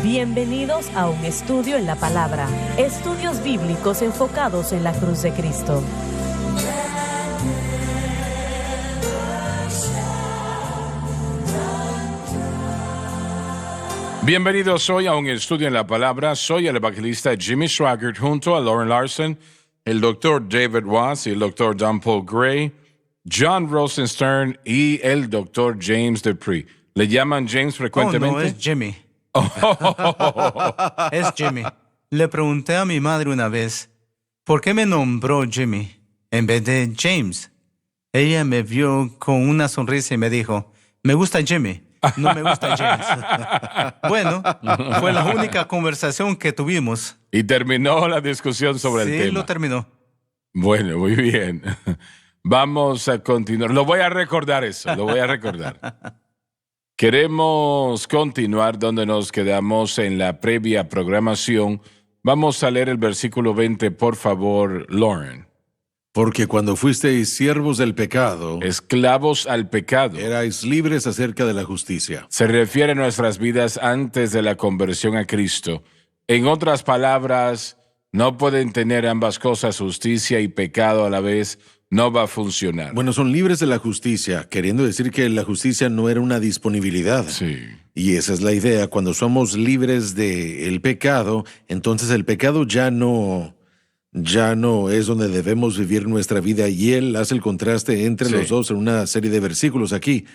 Bienvenidos a un estudio en la palabra. Estudios bíblicos enfocados en la cruz de Cristo. Bienvenidos hoy a un estudio en la palabra. Soy el evangelista Jimmy Swaggart junto a Lauren Larson, el doctor David Watts y el doctor Don Paul Gray, John Rosenstern y el doctor James Dupree. ¿Le llaman James frecuentemente? No, es Jimmy. Es Jimmy. Le pregunté a mi madre una vez, ¿por qué me nombró Jimmy en vez de James? Ella me vio con una sonrisa y me dijo, me gusta Jimmy, no me gusta James. Bueno, fue la única conversación que tuvimos. Y terminó la discusión sobre el tema. Sí, lo terminó. Bueno, muy bien. Vamos a continuar. Lo voy a recordar eso, lo voy a recordar. Queremos continuar donde nos quedamos en la previa programación. Vamos a leer el versículo 20, por favor, Lauren. Porque cuando fuisteis siervos del pecado, Esclavos al pecado. erais libres acerca de la justicia. Se refiere a nuestras vidas antes de la conversión a Cristo. En otras palabras, no pueden tener ambas cosas, justicia y pecado a la vez. No va a funcionar. Bueno, son libres de la justicia, queriendo decir que la justicia no era una disponibilidad. Sí. Y esa es la idea. Cuando somos libres del pecado, entonces el pecado ya no es donde debemos vivir nuestra vida. Y él hace el contraste entre los dos en una serie de versículos aquí.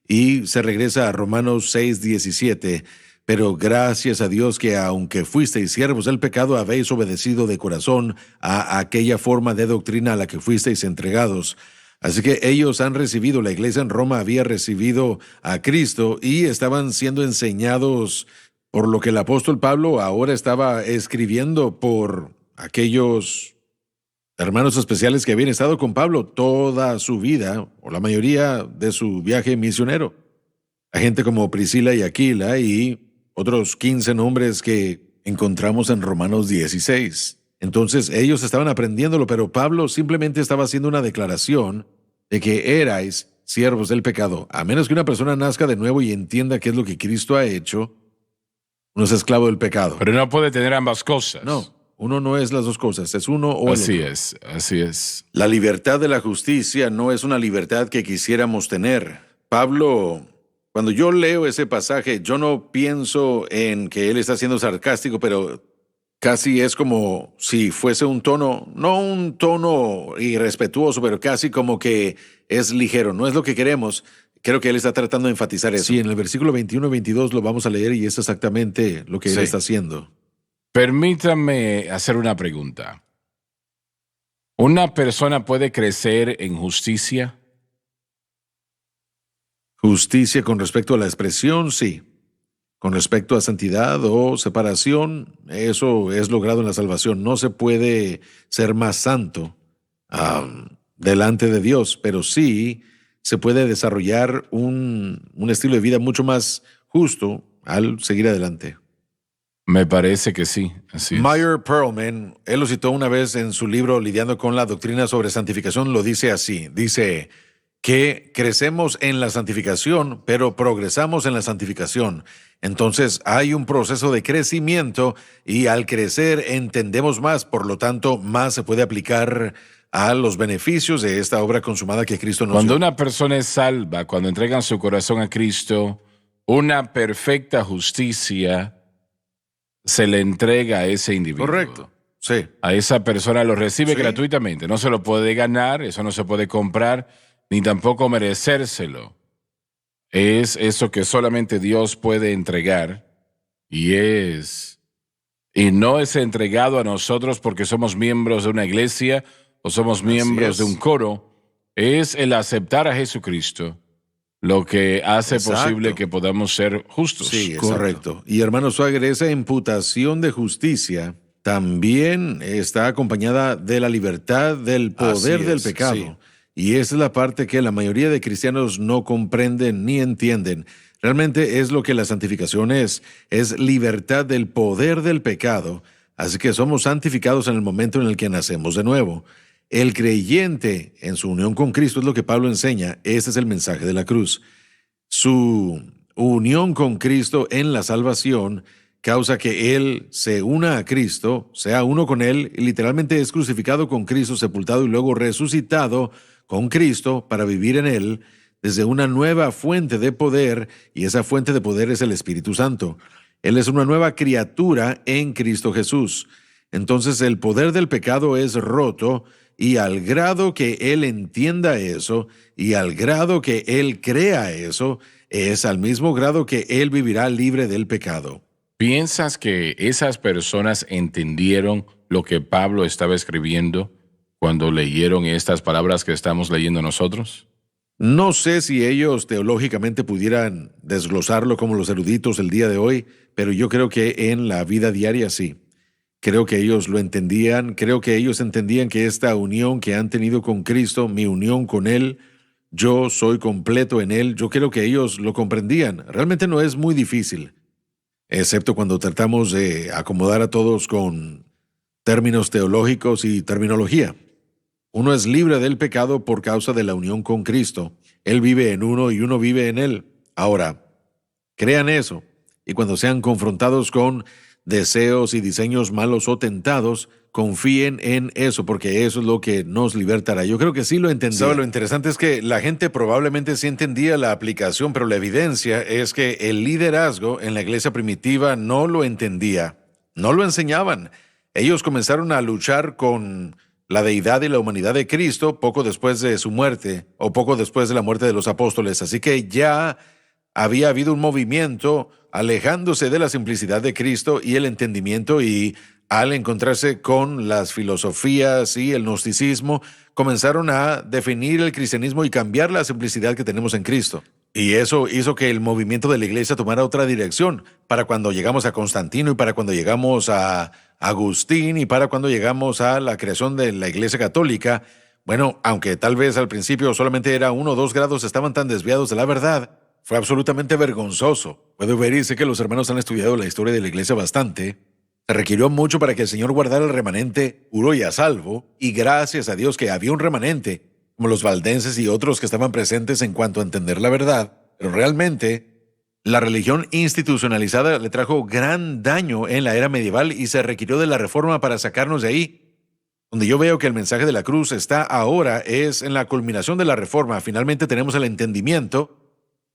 Y se regresa a Romanos 6:17. Pero gracias a Dios que aunque fuisteis siervos del pecado, habéis obedecido de corazón a aquella forma de doctrina a la que fuisteis entregados. Así que ellos han recibido, la iglesia en Roma había recibido a Cristo y estaban siendo enseñados por lo que el apóstol Pablo ahora estaba escribiendo por aquellos hermanos especiales que habían estado con Pablo toda su vida, o la mayoría de su viaje misionero. A gente como Priscila y Aquila y otros 15 nombres que encontramos en Romanos 16. Entonces ellos estaban aprendiéndolo, pero Pablo simplemente estaba haciendo una declaración de que erais siervos del pecado. A menos que una persona nazca de nuevo y entienda qué es lo que Cristo ha hecho, uno es esclavo del pecado. Pero no puede tener ambas cosas. No, uno no es las dos cosas, es uno o el otro. Así es. La libertad de la justicia no es una libertad que quisiéramos tener. Pablo, cuando yo leo ese pasaje, yo no pienso en que él está siendo sarcástico, pero casi es como si fuese un tono, no un tono irrespetuoso, pero casi como que es ligero. No es lo que queremos. Creo que él está tratando de enfatizar eso. Sí, en el versículo 21 y 22 lo vamos a leer y es exactamente lo que él está haciendo. Permítame hacer una pregunta. ¿Una persona puede crecer en justicia? Justicia con respecto a la expresión, sí. Con respecto a santidad o separación, eso es logrado en la salvación. No se puede ser más santo delante de Dios, pero sí se puede desarrollar un estilo de vida mucho más justo al seguir adelante. Me parece que sí, así es. Meyer Pearlman, él lo citó una vez en su libro Lidiando con la Doctrina sobre Santificación, lo dice así, dice que crecemos en la santificación, pero progresamos en la santificación. Entonces hay un proceso de crecimiento y al crecer entendemos más, por lo tanto más se puede aplicar a los beneficios de esta obra consumada que Cristo nos dio. Cuando una persona es salva, cuando entregan su corazón a Cristo, una perfecta justicia se le entrega a ese individuo. Correcto, sí. A esa persona lo recibe gratuitamente. No se lo puede ganar, eso no se puede comprar, ni tampoco merecérselo. Es eso que solamente Dios puede entregar y no es entregado a nosotros porque somos miembros de una iglesia o somos miembros de un coro. Es el aceptar a Jesucristo lo que hace posible que podamos ser justos. Sí, correcto. Y hermano Swagger, esa imputación de justicia también está acompañada de la libertad del poder del pecado. Sí. Y esa es la parte que la mayoría de cristianos no comprenden ni entienden. Realmente es lo que la santificación es libertad del poder del pecado. Así que somos santificados en el momento en el que nacemos de nuevo. El creyente en su unión con Cristo es lo que Pablo enseña. Este es el mensaje de la cruz. Su unión con Cristo en la salvación causa que él se una a Cristo, sea uno con él, y literalmente es crucificado con Cristo, sepultado y luego resucitado con Cristo para vivir en él desde una nueva fuente de poder, y esa fuente de poder es el Espíritu Santo. Él es una nueva criatura en Cristo Jesús. Entonces el poder del pecado es roto, y al grado que él entienda eso, y al grado que él crea eso, es al mismo grado que él vivirá libre del pecado. ¿Piensas que esas personas entendieron lo que Pablo estaba escribiendo cuando leyeron estas palabras que estamos leyendo nosotros? No sé si ellos teológicamente pudieran desglosarlo como los eruditos el día de hoy, pero yo creo que en la vida diaria sí. Creo que ellos lo entendían, creo que ellos entendían que esta unión que han tenido con Cristo, mi unión con Él, yo soy completo en Él, yo creo que ellos lo comprendían. Realmente no es muy difícil, excepto cuando tratamos de acomodar a todos con términos teológicos y terminología. Uno es libre del pecado por causa de la unión con Cristo. Él vive en uno y uno vive en Él. Ahora, crean eso, y cuando sean confrontados con deseos y diseños malos o tentados, confíen en eso, porque eso es lo que nos libertará. Yo creo que sí lo entendía. ¿Sabe? Lo interesante es que la gente probablemente sí entendía la aplicación, pero la evidencia es que el liderazgo en la iglesia primitiva no lo entendía, no lo enseñaban. Ellos comenzaron a luchar con la deidad y la humanidad de Cristo poco después de su muerte, o poco después de la muerte de los apóstoles. Así que ya había habido un movimiento alejándose de la simplicidad de Cristo y el entendimiento, y al encontrarse con las filosofías y el gnosticismo, comenzaron a definir el cristianismo y cambiar la simplicidad que tenemos en Cristo. Y eso hizo que el movimiento de la iglesia tomara otra dirección, para cuando llegamos a Constantino y para cuando llegamos a Agustín y para cuando llegamos a la creación de la iglesia católica. Bueno, aunque tal vez al principio solamente era 1 o 2 grados, estaban tan desviados de la verdad. Fue absolutamente vergonzoso. Puedo ver y sé que los hermanos han estudiado la historia de la iglesia bastante. Se requirió mucho para que el Señor guardara el remanente puro y a salvo, y gracias a Dios que había un remanente, como los valdenses y otros que estaban presentes en cuanto a entender la verdad. Pero realmente, la religión institucionalizada le trajo gran daño en la era medieval y se requirió de la reforma para sacarnos de ahí. Donde yo veo que el mensaje de la cruz está ahora es en la culminación de la reforma. Finalmente tenemos el entendimiento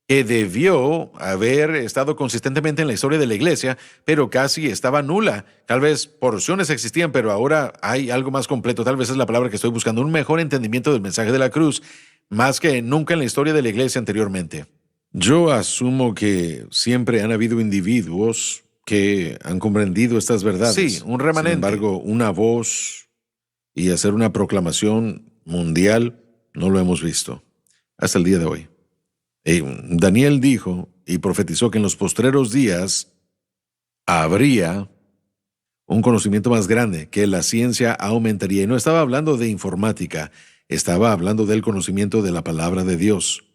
que debió haber estado consistentemente en la historia de la iglesia, pero casi estaba nula. Tal vez porciones existían, pero ahora hay algo más completo. Tal vez es la palabra que estoy buscando, un mejor entendimiento del mensaje de la cruz, más que nunca en la historia de la iglesia anteriormente. Yo asumo que siempre han habido individuos que han comprendido estas verdades. Sí, un remanente. Sin embargo, una voz y hacer una proclamación mundial no lo hemos visto hasta el día de hoy. Daniel dijo y profetizó que en los postreros días habría un conocimiento más grande, que la ciencia aumentaría. Y no estaba hablando de informática, estaba hablando del conocimiento de la palabra de Dios.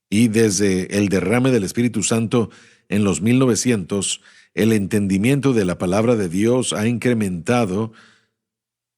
Y desde el derrame del Espíritu Santo en los 1900, el entendimiento de la palabra de Dios ha incrementado.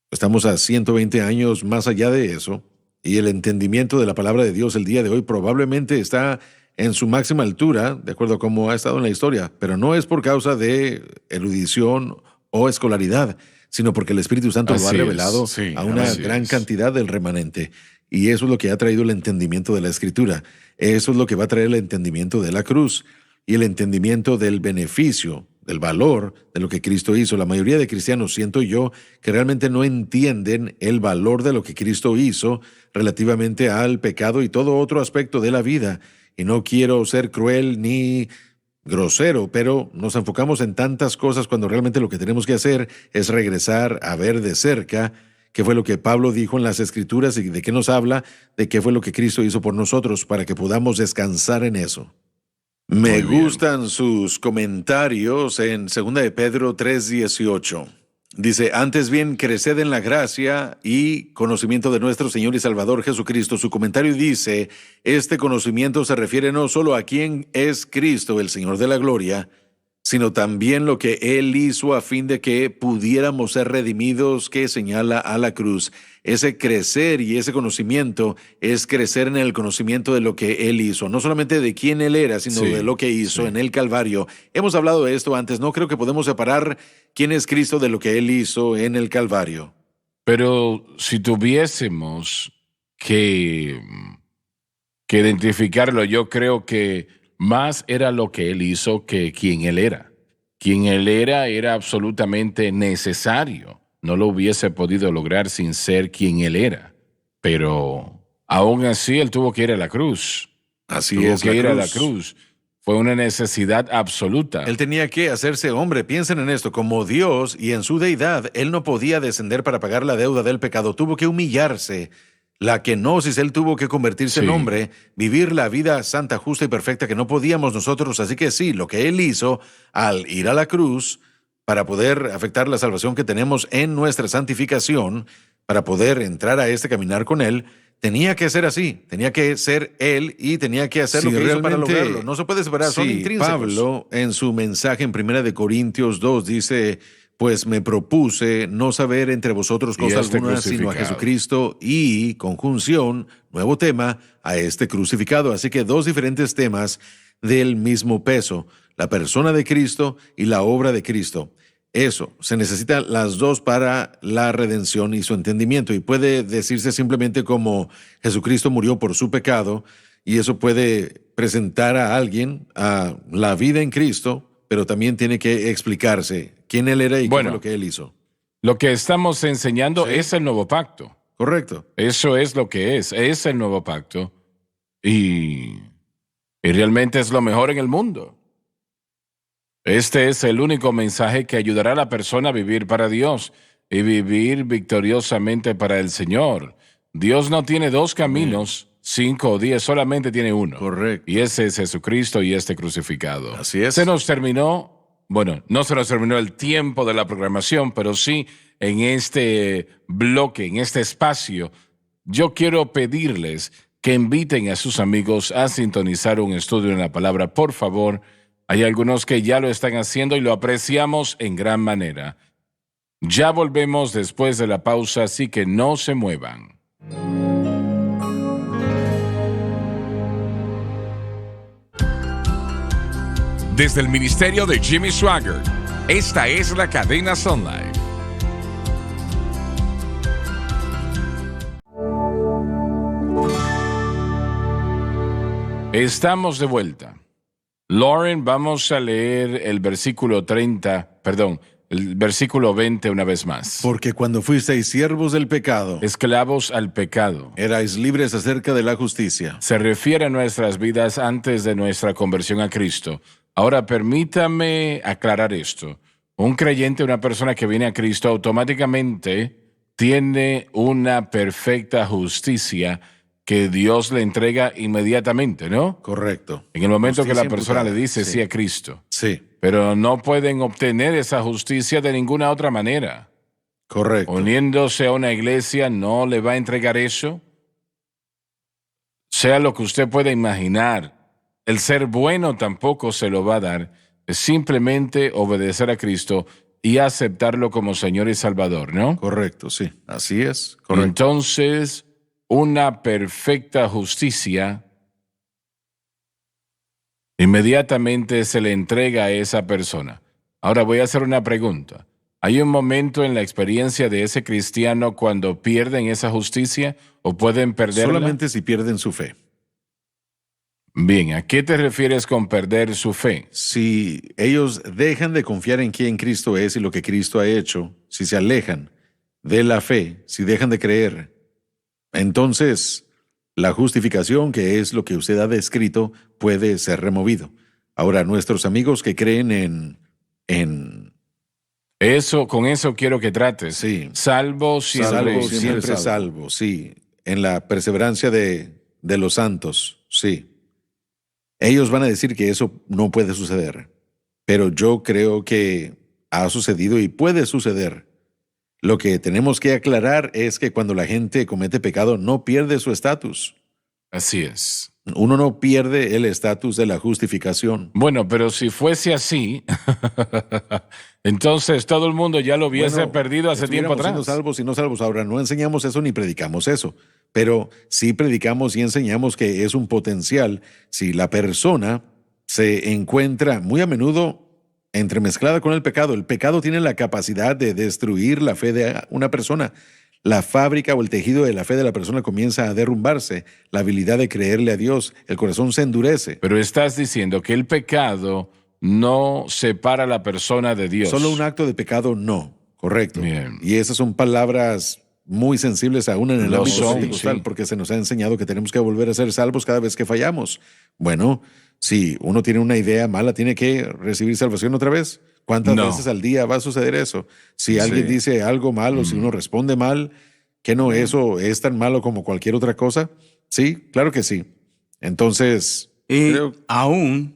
Estamos a 120 años más allá de eso. Y el entendimiento de la palabra de Dios el día de hoy probablemente está en su máxima altura, de acuerdo a cómo ha estado en la historia, pero no es por causa de erudición o escolaridad, sino porque el Espíritu Santo lo ha revelado a una gran cantidad del remanente. Y eso es lo que ha traído el entendimiento de la Escritura. Eso es lo que va a traer el entendimiento de la cruz y el entendimiento del beneficio, del valor de lo que Cristo hizo. La mayoría de cristianos, siento yo, que realmente no entienden el valor de lo que Cristo hizo relativamente al pecado y todo otro aspecto de la vida. Y no quiero ser cruel ni grosero, pero nos enfocamos en tantas cosas cuando realmente lo que tenemos que hacer es regresar a ver de cerca qué fue lo que Pablo dijo en las Escrituras y de qué nos habla, de qué fue lo que Cristo hizo por nosotros para que podamos descansar en eso. Me gustan sus comentarios en 2 de Pedro 3:18. Dice, antes bien, creced en la gracia y conocimiento de nuestro Señor y Salvador Jesucristo. Su comentario dice, este conocimiento se refiere no solo a quién es Cristo, el Señor de la gloria, sino también lo que Él hizo a fin de que pudiéramos ser redimidos, que señala a la cruz. Ese crecer y ese conocimiento es crecer en el conocimiento de lo que Él hizo, no solamente de quién Él era, sino Sí, de lo que hizo sí. en el Calvario. Hemos hablado de esto antes, no creo que podemos separar quién es Cristo de lo que Él hizo en el Calvario. Pero si tuviésemos que, que identificarlo, yo creo que más era lo que él hizo que quien él era. Quien él era absolutamente necesario. No lo hubiese podido lograr sin ser quien él era. Pero aún así él tuvo que ir a la cruz. Así Tuvo es, que la ir a la cruz. cruz. Fue una necesidad absoluta. Él tenía que hacerse hombre. Piensen en esto, como Dios y en su deidad, Él no podía descender para pagar la deuda del pecado. Tuvo que humillarse. La kenosis, Él tuvo que convertirse en Sí. hombre, vivir la vida santa, justa y perfecta que no podíamos nosotros. Así que sí, lo que Él hizo al ir a la cruz para poder afectar la salvación que tenemos en nuestra santificación, para poder entrar a este caminar con Él, tenía que ser así, tenía que ser Él y tenía que hacer Sí, lo que hizo para realmente, lograrlo. No se puede separar, son sí, intrínsecos. Pablo, en su mensaje en 1 Corintios 2, dice, pues me propuse no saber entre vosotros Y cosa este alguna, sino a crucificado. Jesucristo y, conjunción, nuevo tema, a este crucificado. Así que dos diferentes temas del mismo peso, la persona de Cristo y la obra de Cristo. Eso, se necesitan las dos para la redención y su entendimiento. Y puede decirse simplemente como Jesucristo murió por su pecado, y eso puede presentar a alguien a la vida en Cristo, pero también tiene que explicarse quién Él era y qué Bueno. fue lo que Él hizo. Lo que estamos enseñando Sí. es el nuevo pacto. Correcto. Eso es lo que es el nuevo pacto. Y realmente es lo mejor en el mundo. Este es el único mensaje que ayudará a la persona a vivir para Dios y vivir victoriosamente para el Señor. Dios no tiene dos caminos, 5 o 10, solamente tiene uno. Correcto. Y ese es Jesucristo y este crucificado. Así es. Se nos terminó, bueno, no se nos terminó el tiempo de la programación, pero sí en este bloque, en este espacio, yo quiero pedirles que inviten a sus amigos a sintonizar un estudio en la palabra. Por favor, hay algunos que ya lo están haciendo y lo apreciamos en gran manera. Ya volvemos después de la pausa, así que no se muevan. Desde el ministerio de Jimmy Swaggart, esta es la cadena Sun Life. Estamos de vuelta. Lauren, vamos a leer el versículo 20 una vez más. Porque cuando fuisteis siervos del pecado, Esclavos al pecado. erais libres acerca de la justicia. Se refiere a nuestras vidas antes de nuestra conversión a Cristo. Ahora, permítame aclarar esto. Un creyente, una persona que viene a Cristo, automáticamente tiene una perfecta justicia que Dios le entrega inmediatamente, ¿no? Correcto. En el momento que la Justicia persona imputada. le dice sí a Cristo. Sí, Pero no pueden obtener esa justicia de ninguna otra manera. correcto. Uniéndose a una iglesia no le va a entregar eso. Sea lo que usted pueda imaginar. El ser bueno tampoco se lo va a dar. Es simplemente obedecer a Cristo y aceptarlo como Señor y Salvador, ¿no? Correcto, sí. Así es. Y Correcto. entonces, una perfecta justicia inmediatamente se le entrega a esa persona. Ahora voy a hacer una pregunta. ¿Hay un momento en la experiencia de ese cristiano cuando pierden esa justicia o pueden perderla? Solamente si pierden su fe. Bien, ¿a qué te refieres con perder su fe? Si ellos dejan de confiar en quién Cristo es y lo que Cristo ha hecho, si se alejan de la fe, si dejan de creer, entonces la justificación, que es lo que usted ha descrito, puede ser removido. Ahora, nuestros amigos que creen en Eso, con eso quiero que trates. Sí. Salvo, salvo, siempre, siempre salvo, sí, en la perseverancia de los santos, sí. Ellos van a decir que eso no puede suceder, pero yo creo que ha sucedido y puede suceder. Lo que tenemos que aclarar es que cuando la gente comete pecado no pierde su estatus. Así es. Uno no pierde el estatus de la justificación. Bueno, pero si fuese así, entonces todo el mundo ya lo hubiese Bueno, perdido hace tiempo estuviéramos siendo atrás. salvos y no salvos. Ahora, no enseñamos eso ni predicamos eso, pero sí predicamos y enseñamos que es un potencial si la persona se encuentra muy a menudo entremezclada con el pecado. El pecado tiene la capacidad de destruir la fe de una persona. La fábrica o el tejido de la fe de la persona comienza a derrumbarse. La habilidad de creerle a Dios, el corazón se endurece. Pero estás diciendo que el pecado no separa a la persona de Dios. Solo un acto de pecado no, correcto. Bien. Y esas son palabras muy sensibles aún en el Lo ámbito son, pentecostal, sí. porque se nos ha enseñado que tenemos que volver a ser salvos cada vez que fallamos. Bueno, si uno tiene una idea mala, tiene que recibir salvación otra vez. ¿Cuántas No. veces al día va a suceder eso? Si alguien Sí. dice algo malo, si uno responde mal, ¿que no eso es tan malo como cualquier otra cosa? Sí, claro que sí. Entonces, Y creo- aún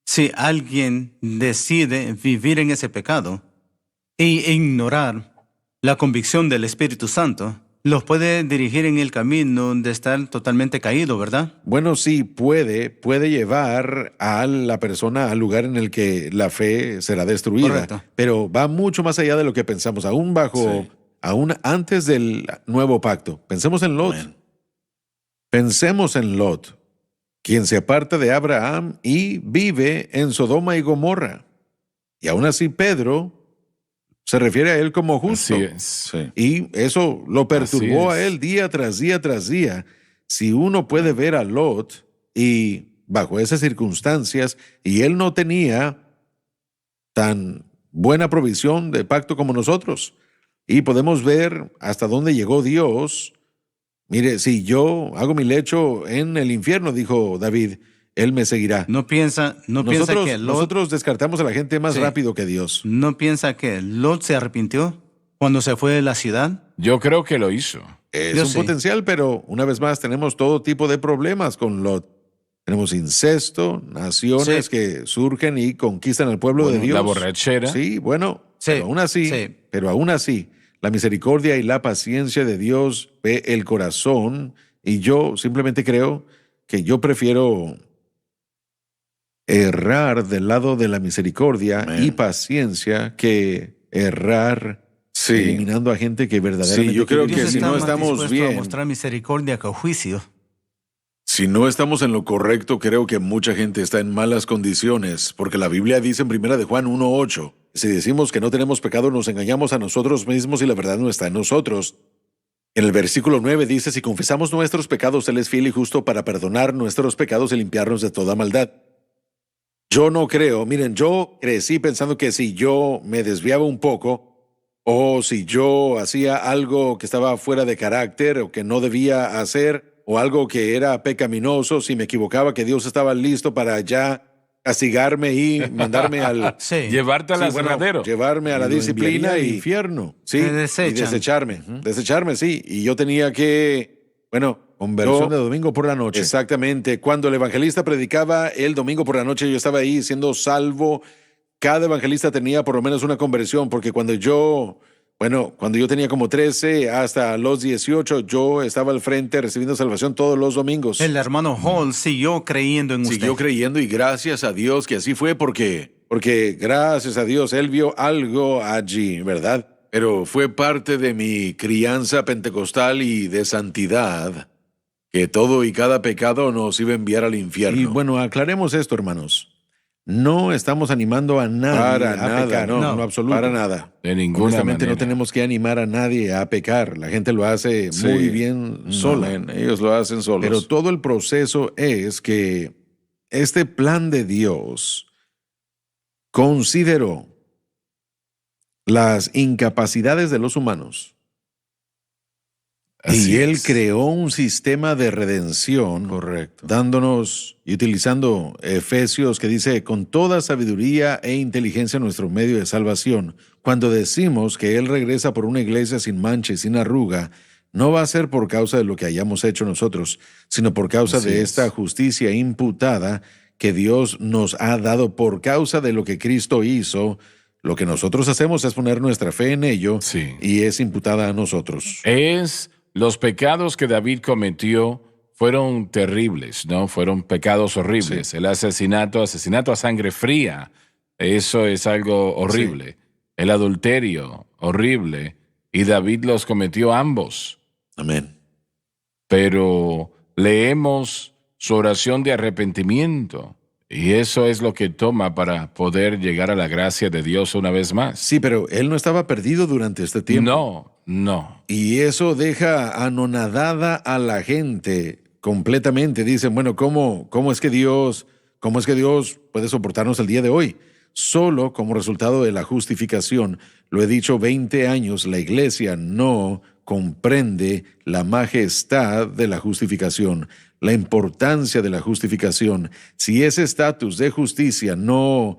si alguien decide vivir en ese pecado e ignorar la convicción del Espíritu Santo, los puede dirigir en el camino de estar totalmente caído, ¿verdad? bueno, sí, puede llevar a la persona al lugar en el que la fe será destruida. Correcto. Pero va mucho más allá de lo que pensamos, aún antes del nuevo pacto. Pensemos en Lot. Amén. Pensemos en Lot, quien se aparta de Abraham y vive en Sodoma y Gomorra. Y aún así Pedro se refiere a él como justo. Así es. Y eso lo perturbó Así a es. él día tras día tras día. Si uno puede ver a Lot y bajo esas circunstancias, y él no tenía tan buena provisión de pacto como nosotros, y podemos ver hasta dónde llegó Dios. Mire, si yo hago mi lecho en el infierno, dijo David, él me seguirá. No piensa que Lot, Nosotros descartamos a la gente más Sí. rápido que Dios. no piensa que Lot se arrepintió cuando se fue de la ciudad. Yo creo que lo hizo. Es Yo un sí. potencial, pero una vez más tenemos todo tipo de problemas con Lot. Tenemos incesto, naciones Sí. que surgen y conquistan al pueblo de Bueno, Dios. la borrachera. Sí, bueno, Sí, pero aún así, la misericordia y la paciencia de Dios ve el corazón, y yo simplemente creo que yo prefiero errar del lado de la misericordia Amén. y paciencia que errar eliminando a gente que verdaderamente Sí, yo creo quiere que Dios si está no más estamos dispuesto bien, a mostrar misericordia que juicio. si no estamos en lo correcto, creo que mucha gente está en malas condiciones, porque la Biblia dice en 1 de Juan 1:8, Si decimos que no tenemos pecado, nos engañamos a nosotros mismos y la verdad no está en nosotros. En el versículo 9 dice, si confesamos nuestros pecados, Él es fiel y justo para perdonar nuestros pecados y limpiarnos de toda maldad. Yo no creo, miren, yo crecí pensando que si yo me desviaba un poco, o si yo hacía algo que estaba fuera de carácter o que no debía hacer, o algo que era pecaminoso, si me equivocaba, que Dios estaba listo para ya castigarme y mandarme al... Sí. Llevarte al Sí, bueno, aserradero. llevarme a la Y lo disciplina enviaría al y infierno. sí, Te y desechan. desecharme, sí. Y yo tenía que, bueno, Conversión yo- de domingo por la noche. exactamente. Cuando el evangelista predicaba el domingo por la noche, yo estaba ahí siendo salvo. Cada evangelista tenía por lo menos una conversión, porque cuando yo tenía como 13 hasta los 18, yo estaba al frente recibiendo salvación todos los domingos. El hermano Hall siguió creyendo en usted. Siguió creyendo y gracias a Dios que así fue Porque gracias a Dios, él vio algo allí, ¿verdad? pero fue parte de mi crianza pentecostal y de santidad que todo y cada pecado nos iba a enviar al infierno. Y bueno, aclaremos esto, hermanos. No estamos animando a nadie Para a nada, pecar, no, en lo absoluto. para nada. De ninguna Honestamente, manera. no tenemos que animar a nadie a pecar. La gente lo hace Sí. muy bien sola. Amén. Ellos lo hacen solos. Pero todo el proceso es que este plan de Dios consideró las incapacidades de los humanos. Así Y Él es. creó un sistema de redención, Correcto. dándonos y utilizando Efesios que dice, con toda sabiduría e inteligencia nuestro medio de salvación. Cuando decimos que Él regresa por una iglesia sin mancha y sin arruga, no va a ser por causa de lo que hayamos hecho nosotros, sino por causa Así de es. esta justicia imputada que Dios nos ha dado por causa de lo que Cristo hizo. Lo que nosotros hacemos es poner nuestra fe en ello Sí. y es imputada a nosotros. Es los pecados que David cometió fueron terribles, ¿no? Fueron pecados horribles. Sí. El asesinato a sangre fría, eso es algo horrible. Sí. El adulterio, horrible. Y David los cometió ambos. Amén. Pero leemos su oración de arrepentimiento. Y eso es lo que toma para poder llegar a la gracia de Dios una vez más. Sí, pero él no estaba perdido durante este tiempo. No. Y eso deja anonadada a la gente completamente. Dicen, bueno, ¿cómo es que Dios puede soportarnos el día de hoy? Solo como resultado de la justificación. Lo he dicho 20 años, la iglesia no comprende la majestad de la justificación, la importancia de la justificación. Si ese estatus de justicia no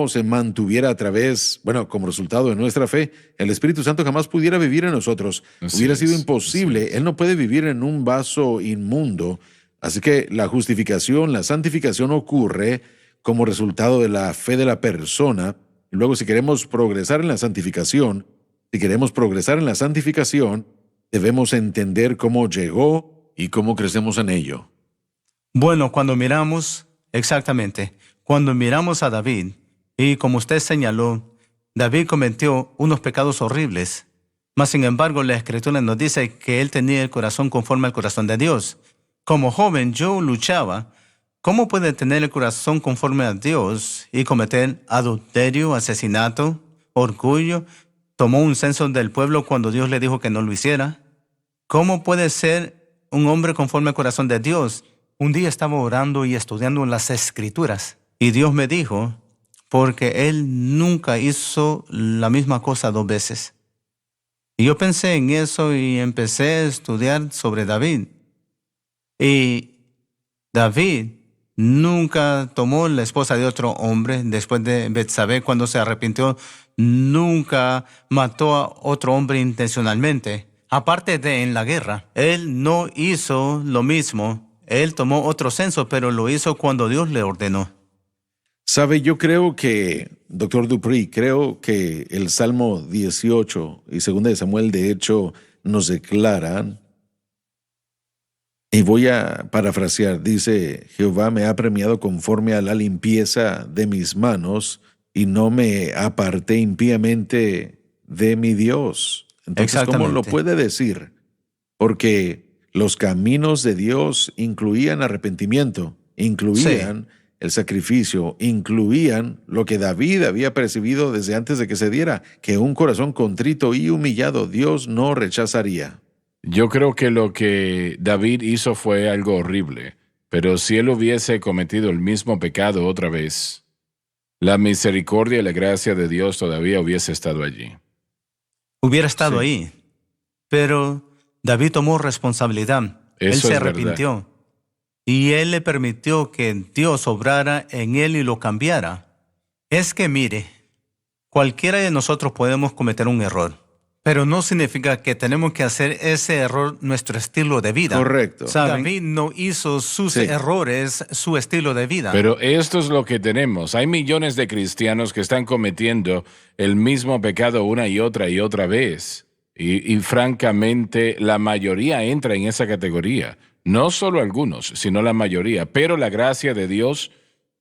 se mantuviera a través, como resultado de nuestra fe, el Espíritu Santo jamás pudiera vivir en nosotros. Hubiera sido imposible. Él no puede vivir en un vaso inmundo. Así que la justificación, la santificación ocurre como resultado de la fe de la persona. Y luego, si queremos progresar en la santificación, debemos entender cómo llegó y cómo crecemos en ello. Bueno, cuando miramos a David, y como usted señaló, David cometió unos pecados horribles. Mas, sin embargo, la Escritura nos dice que él tenía el corazón conforme al corazón de Dios. Como joven, yo luchaba. ¿Cómo puede tener el corazón conforme a Dios y cometer adulterio, asesinato, orgullo? Tomó un censo del pueblo cuando Dios le dijo que no lo hiciera. ¿Cómo puede ser un hombre conforme al corazón de Dios? Un día estaba orando y estudiando las Escrituras y Dios me dijo, porque él nunca hizo la misma cosa 2 veces. Y yo pensé en eso y empecé a estudiar sobre David. Y David nunca tomó la esposa de otro hombre después de Betsabé cuando se arrepintió. Nunca mató a otro hombre intencionalmente. Aparte de en la guerra, él no hizo lo mismo. Él tomó otro censo, pero lo hizo cuando Dios le ordenó. Sabe, yo creo que, Dr. Dupree, el Salmo 18 y 2 de Samuel, de hecho, nos declaran, y voy a parafrasear, dice, Jehová me ha premiado conforme a la limpieza de mis manos y no me aparté impíamente de mi Dios. Entonces, ¿cómo lo puede decir? Porque los caminos de Dios incluían arrepentimiento, incluían el sacrificio, incluían lo que David había percibido desde antes de que se diera, que un corazón contrito y humillado Dios no rechazaría. Yo creo que lo que David hizo fue algo horrible, pero si él hubiese cometido el mismo pecado otra vez, la misericordia y la gracia de Dios todavía hubiese estado allí. Hubiera estado ahí, pero David tomó responsabilidad. Él se arrepintió. Verdad. Y él le permitió que Dios obrara en él y lo cambiara. Es que mire, cualquiera de nosotros podemos cometer un error, pero no significa que tenemos que hacer ese error nuestro estilo de vida. Correcto. David no hizo sus errores su estilo de vida. Pero esto es lo que tenemos. Hay millones de cristianos que están cometiendo el mismo pecado una y otra vez. Y francamente, la mayoría entra en esa categoría. No solo algunos, sino la mayoría. Pero la gracia de Dios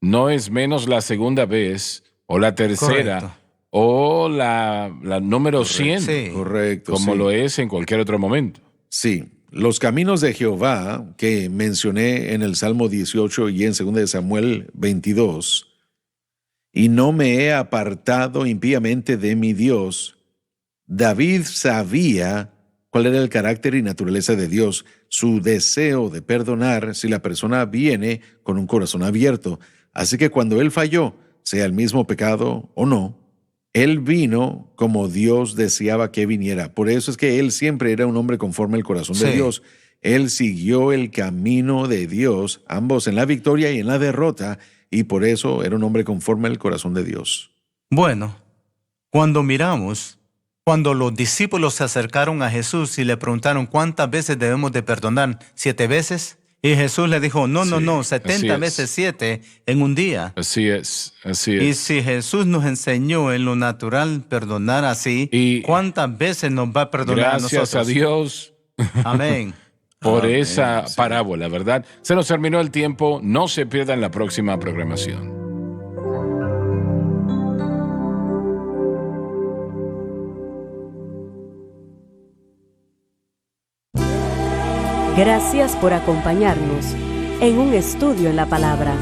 no es menos la segunda vez o la tercera. Correcto. O la número 100. Sí. Correcto. Como lo es en cualquier otro momento. Sí. Los caminos de Jehová que mencioné en el Salmo 18 y en 2 de Samuel 22. Y no me he apartado impíamente de mi Dios. David sabía cuál era el carácter y naturaleza de Dios, su deseo de perdonar si la persona viene con un corazón abierto. Así que cuando él falló, sea el mismo pecado o no, él vino como Dios deseaba que viniera. Por eso es que él siempre era un hombre conforme al corazón de Dios. Él siguió el camino de Dios, ambos en la victoria y en la derrota, y por eso era un hombre conforme al corazón de Dios. Bueno, cuando los discípulos se acercaron a Jesús y le preguntaron ¿cuántas veces debemos de perdonar? ¿7 veces? Y Jesús le dijo, no, 70 veces 7 en un día. Así es. Y si Jesús nos enseñó en lo natural perdonar así, ¿cuántas veces nos va a perdonar a nosotros? Gracias a Dios. Amén. por Amén, esa sí. parábola, ¿verdad? Se nos terminó el tiempo. No se pierdan la próxima programación. Gracias por acompañarnos en un estudio en la palabra.